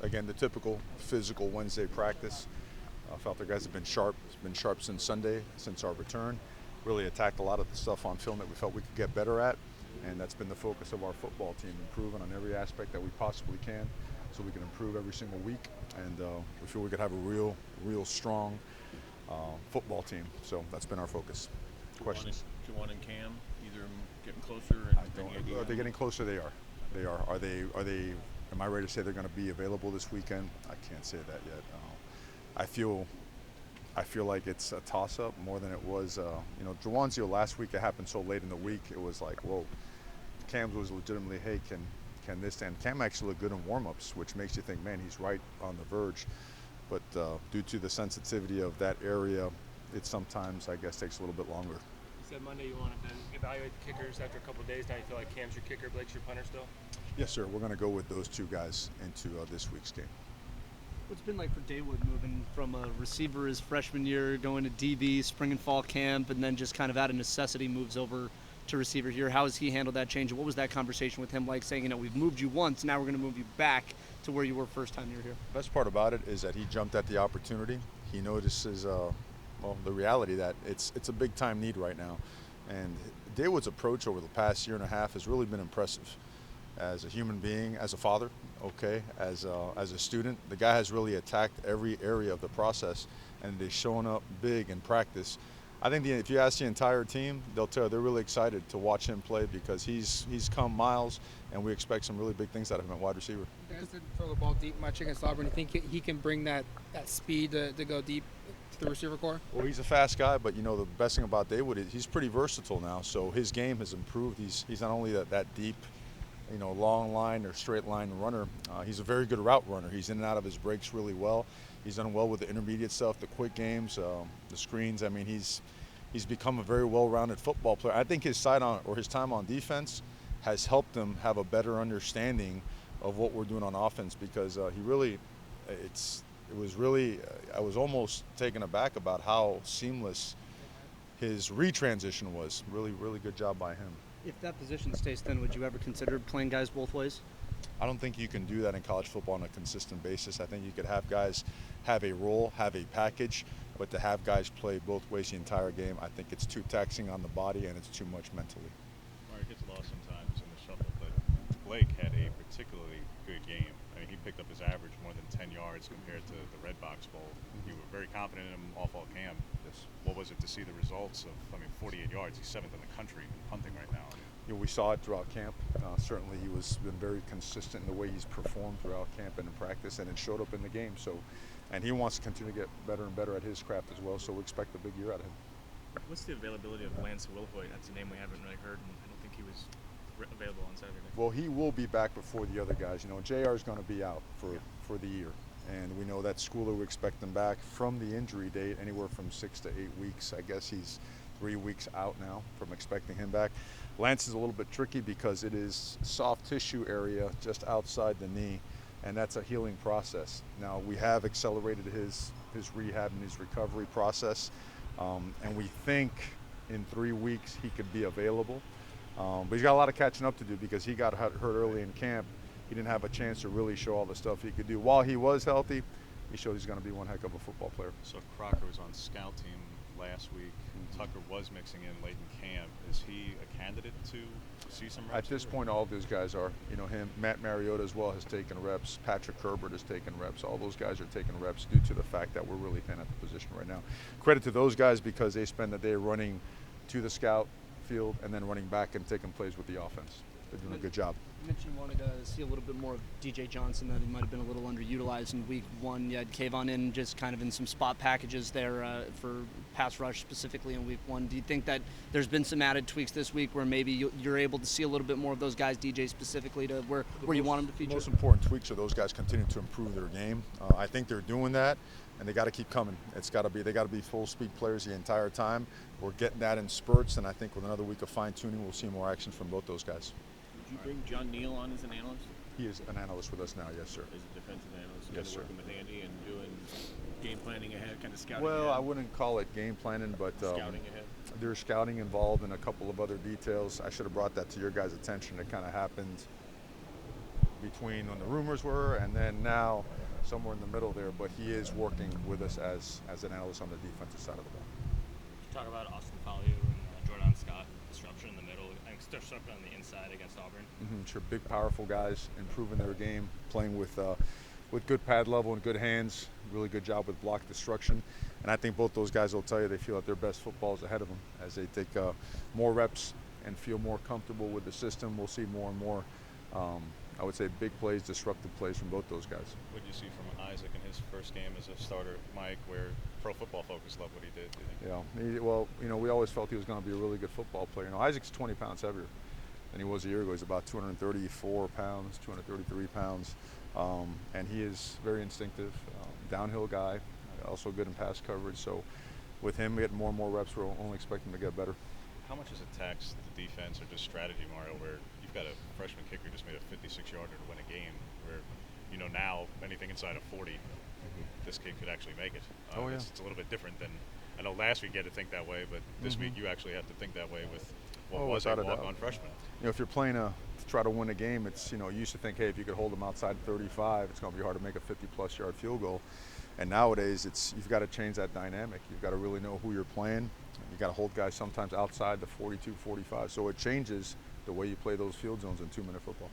again, the typical physical Wednesday practice. I felt the guys have been sharp. It's been sharp since Sunday, since our return. Really attacked a lot of the stuff on film that we felt we could get better at, and that's been the focus of our football team, improving on every aspect that we possibly can, so we can improve every single week. And we feel we could have a real strong football team. So that's been our focus. Questions? Juwan and Cam, either getting closer? Are they getting closer? They are. They are. Are they? Are they? Am I ready to say they're going to be available this weekend? I can't say that yet. I feel like it's a toss-up more than it was. Juwan's deal last week, it happened so late in the week. It was like, whoa. Cam's was legitimately, hey, can this stand? Cam actually looked good in warm-ups, which makes you think, man, he's right on the verge. But due to the sensitivity of that area, it sometimes, I guess, takes a little bit longer. You said Monday you wanted to evaluate the kickers after a couple of days. Now you feel like Cam's your kicker, Blake's your punter still? Yes, sir. We're going to go with those two guys into this week's game. What's it been like for Dawood moving from a receiver his freshman year, going to DB, spring and fall camp, and then just kind of out of necessity moves over to receiver here? How has he handled that change? And what was that conversation with him like, saying, we've moved you once, now we're going to move you back to where you were first time you were here? Best part about it is that he jumped at the opportunity. He notices, the reality that it's a big time need right now. And Dawood's approach over the past year and a half has really been impressive. As a human being, as a father, as a student, the guy has really attacked every area of the process, and they've shown up big in practice. I think if you ask the entire team, they'll tell you they're really excited to watch him play because he's come miles, and we expect some really big things out of him at wide receiver. You guys didn't throw the ball deep much against Auburn. You think he can bring that speed to go deep to the receiver core? Well, he's a fast guy, but the best thing about Dawood is he's pretty versatile now, so his game has improved. He's not only that deep, long line or straight line runner. He's a very good route runner. He's in and out of his breaks really well. He's done well with the intermediate stuff, the quick games, the screens. I mean, he's become a very well-rounded football player. I think his time on defense has helped him have a better understanding of what we're doing on offense because I was almost taken aback about how seamless his retransition was. Really, really good job by him. If that position stays thin, would you ever consider playing guys both ways? I don't think you can do that in college football on a consistent basis. I think you could have guys have a role, have a package, but to have guys play both ways the entire game, I think it's too taxing on the body and it's too much mentally. It gets lost sometimes in the shuffle, but Blake had a particularly good game. I mean, he picked up his average more than 10 yards compared to the Red Box Bowl. You were very confident in him all fall camp. Yes. What was it to see the results of, 48 yards? He's 7th in the country in punting right now. We saw it throughout camp. Certainly he been very consistent in the way he's performed throughout camp and in practice, and it showed up in the game. And he wants to continue to get better and better at his craft as well, so we expect a big year out of him. What's the availability of Lance Wilhoit? That's a name we haven't really heard, and I don't think he was available on Saturday. Well, he will be back before the other guys. JR is going to be out for the year. And we know that Schooler, we expect him back from the injury date, anywhere from 6 to 8 weeks. I guess he's 3 weeks out now from expecting him back. Lance is a little bit tricky because it is soft tissue area just outside the knee, and that's a healing process. Now, we have accelerated his rehab and his recovery process, and we think in 3 weeks he could be available. But he's got a lot of catching up to do because he got hurt early in camp. He didn't have a chance to really show all the stuff he could do. While he was healthy, he showed he's going to be one heck of a football player. So Crocker was on scout team last week. Tucker was mixing in late in camp. Is he a candidate to see some reps? At this point, all of those guys are. Him, Matt Mariota as well has taken reps. Patrick Herbert has taken reps. All those guys are taking reps due to the fact that we're really thin at the position right now. Credit to those guys because they spend the day running to the scout field and then running back and taking plays with the offense. They're doing a good job. You mentioned you wanted to see a little bit more of DJ Johnson, that he might have been a little underutilized in week one. You had Kayvon in just kind of in some spot packages there for pass rush specifically in week one. Do you think that there's been some added tweaks this week where maybe you're able to see a little bit more of those guys, DJ specifically, to where you want them to feature? The most important tweaks are those guys continue to improve their game. I think they're doing that, and they got to keep coming. They got to be full speed players the entire time. We're getting that in spurts, and I think with another week of fine tuning, we'll see more action from both those guys. Did you bring John Neal on as an analyst? He is an analyst with us now, yes, sir. As a defensive analyst, yes, sir. Working with Andy and doing game planning ahead, kind of scouting. Well, ahead. I wouldn't call it game planning, but scouting ahead. There's scouting involved in a couple of other details. I should have brought that to your guys' attention. It kind of happened between when the rumors were and then now somewhere in the middle there. But he is working with us as an analyst on the defensive side of the ball. Talk about Austin Fallieu and Jordan Scott, disruption in the middle, and disruption on the inside against Auburn. Sure, big, powerful guys, improving their game, playing with good pad level and good hands. Really good job with block destruction. And I think both those guys will tell you they feel that their best football is ahead of them as they take more reps and feel more comfortable with the system. We'll see more and more, I would say, big plays, disruptive plays from both those guys. What did you see from Isaac in his first game as a starter, Mike, where Pro Football Focus loved what he did? Yeah, we always felt he was going to be a really good football player. Isaac's 20 pounds heavier than he was a year ago. He's about 234 pounds, 233 pounds, and he is very instinctive, downhill guy, also good in pass coverage. So with him getting more and more reps, we'll only expect him to get better. How much is it taxed the defense or just strategy, Mario, where you've got a freshman kicker just made a 56-yarder to win a game, where now anything inside of 40, this kid could actually make it. It's a little bit different than, I know last week you had to think that way, but this week you actually have to think that way with what was a walk-on freshman. If you're playing to try to win a game, it's, you used to think, hey, if you could hold them outside 35, it's going to be hard to make a 50-plus yard field goal. And nowadays, you've got to change that dynamic. You've got to really know who you're playing. You got to hold guys sometimes outside the 42, 45. So it changes the way you play those field zones in 2-minute football.